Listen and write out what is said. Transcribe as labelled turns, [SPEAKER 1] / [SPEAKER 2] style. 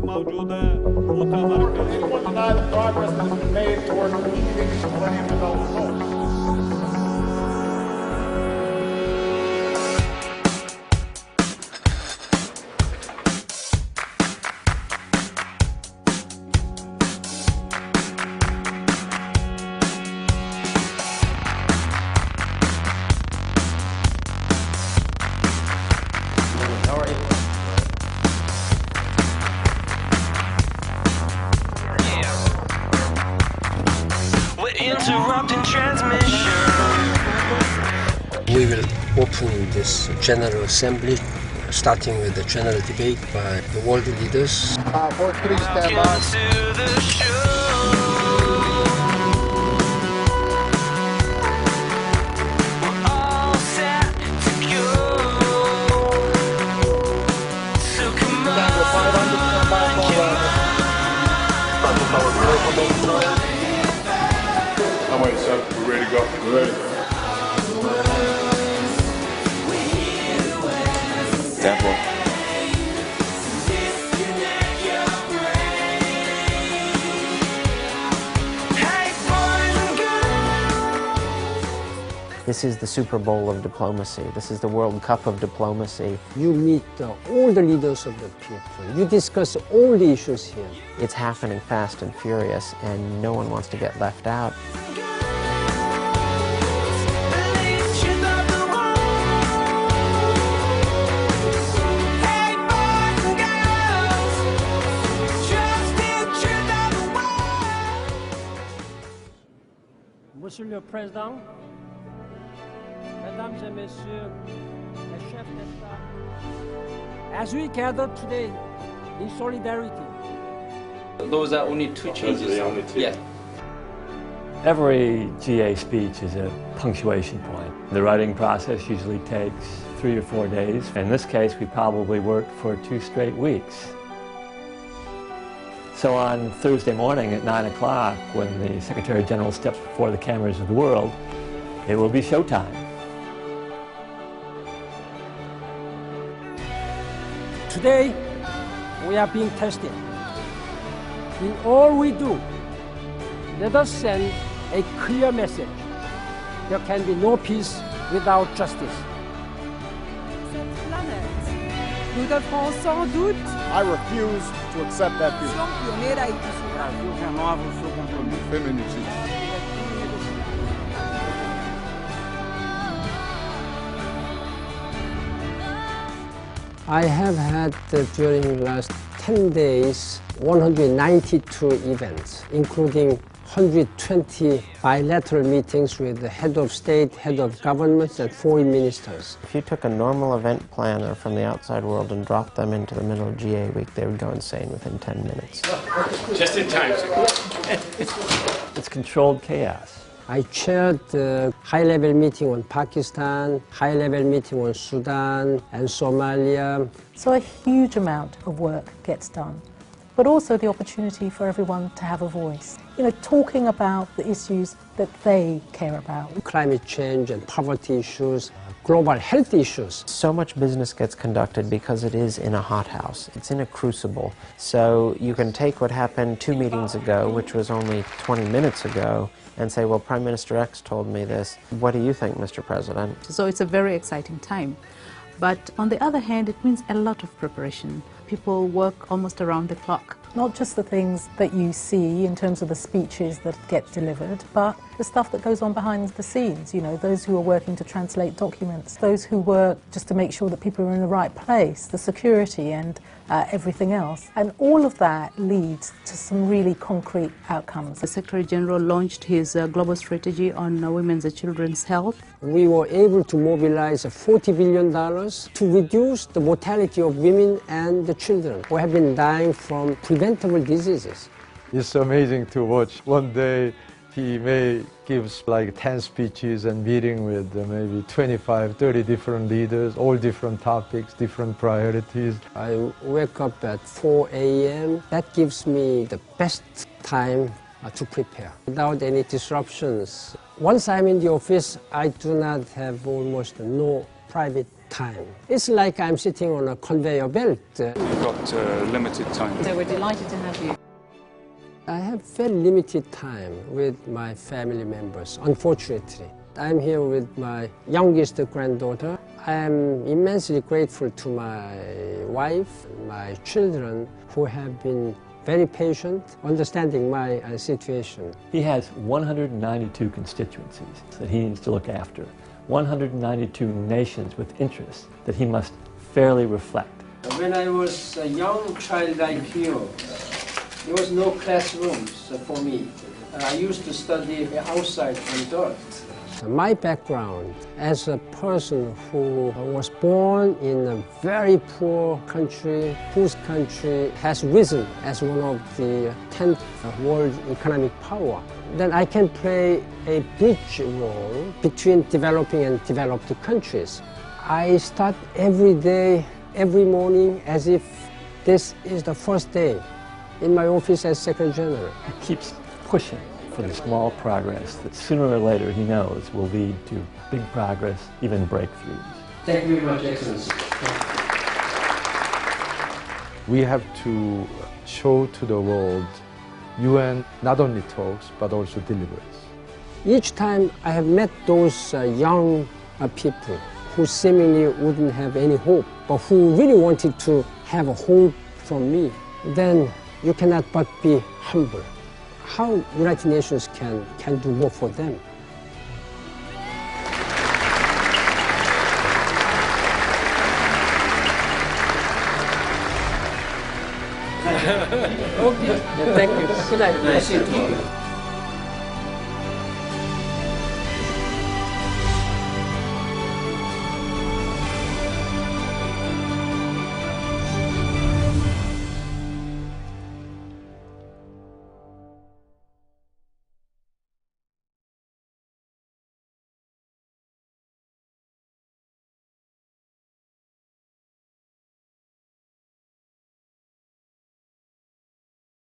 [SPEAKER 1] मौजूद है वो था हमारे
[SPEAKER 2] Anyone deny the progress that has been made toward achieving the Millennium Development Goals?
[SPEAKER 3] Interrupting transmission.
[SPEAKER 4] We will open this General Assembly, starting with the general debate by the world leaders.
[SPEAKER 2] Please stand by.
[SPEAKER 3] To the show. We're all set to go. So come on.
[SPEAKER 5] I'm ready, sir. We're ready to go. We're ready.
[SPEAKER 6] Tempo.
[SPEAKER 7] This is the Super Bowl of diplomacy. This is the World Cup of diplomacy.
[SPEAKER 4] You meet all the leaders of the people. You discuss all the issues here.
[SPEAKER 7] It's happening fast and furious, and no one wants to get left out.
[SPEAKER 8] Monsieur le Président, Mesdames et Messieurs, les chefs d'État, as we gather today in solidarity.
[SPEAKER 6] Those are only two changes.
[SPEAKER 5] Those are the only two?
[SPEAKER 6] Yeah.
[SPEAKER 9] Every GA speech is a punctuation point. The writing process usually takes 3 or 4 days. In this case, we probably worked for 2 straight weeks. So on Thursday morning at 9 o'clock, when the Secretary General steps before the cameras of the world, it will be showtime.
[SPEAKER 8] Today, we are being tested. In all we do, let us send a clear message. There can be no peace without justice.
[SPEAKER 10] Cette planète, nous devons sans doute
[SPEAKER 2] I refuse to accept that view.
[SPEAKER 10] pioneira e isso.
[SPEAKER 5] Feminicide.
[SPEAKER 4] I have had during the last 10 days 192 events, including 120 bilateral meetings with the head of state, head of governments, and foreign ministers.
[SPEAKER 7] If you took a normal event planner from the outside world and dropped them into the middle of GA week, they would go insane within 10 minutes.
[SPEAKER 5] Just in time, sir.
[SPEAKER 9] It's controlled chaos.
[SPEAKER 4] I chaired the high-level meeting on Pakistan, high-level meeting on Sudan and Somalia.
[SPEAKER 11] So a huge amount of work gets done, but also the opportunity for everyone to have a voice. You know, talking about the issues that they care about.
[SPEAKER 4] Climate change and poverty issues, global health issues.
[SPEAKER 7] So much business gets conducted because it is in a hothouse. It's in a crucible. So you can take what happened 2 meetings ago, which was only 20 minutes ago, and say, well, Prime Minister X told me this. What do you think, Mr. President?
[SPEAKER 12] So it's a very exciting time. But on the other hand, it means a lot of preparation. People work almost around the clock.
[SPEAKER 11] Not just the things that you see in terms of the speeches that get delivered, but the stuff that goes on behind the scenes, you know, those who are working to translate documents, those who work just to make sure that people are in the right place, the security and everything else. And all of that leads to some really concrete outcomes.
[SPEAKER 12] The Secretary General launched his global strategy on women's and children's health.
[SPEAKER 4] We were able to mobilize $40 billion to reduce the mortality of women and the children who have been dying from preventable diseases.
[SPEAKER 13] It's amazing to watch. One day he may give like 10 speeches and meeting with maybe 25, 30 different leaders, all different topics, different priorities.
[SPEAKER 4] I wake up at 4 a.m. That gives me the best time to prepare without any disruptions. Once I'm in the office, I do not have almost no private time. It's like I'm sitting on a conveyor belt.
[SPEAKER 14] You've got limited time.
[SPEAKER 12] So we're delighted to have you.
[SPEAKER 4] I have very limited time with my family members, unfortunately. I'm here with my youngest granddaughter. I am immensely grateful to my wife, my children, who have been very patient, understanding my situation.
[SPEAKER 9] He has 192 constituencies that he needs to look after, 192 nations with interests that he must fairly reflect.
[SPEAKER 4] When I was a young child like you, there was no classrooms for me. I used to study outside on dirt. My background as a person who was born in a very poor country, whose country has risen as one of the 10th world economic power, then I can play a bridge role between developing and developed countries. I start every day, every morning, as if this is the first day in my office as Secretary General.
[SPEAKER 9] He keeps pushing for the small progress that sooner or later he knows will lead to big progress, even breakthroughs.
[SPEAKER 4] Thank you very much, Excellency.
[SPEAKER 13] We have to show to the world UN not only talks but also delivers.
[SPEAKER 4] Each time I have met those young people who seemingly wouldn't have any hope, but who really wanted to have a hope from me, then you cannot but be humble. How United Nations can do more for them. Okay. Thank you. Good night. Nice to see you.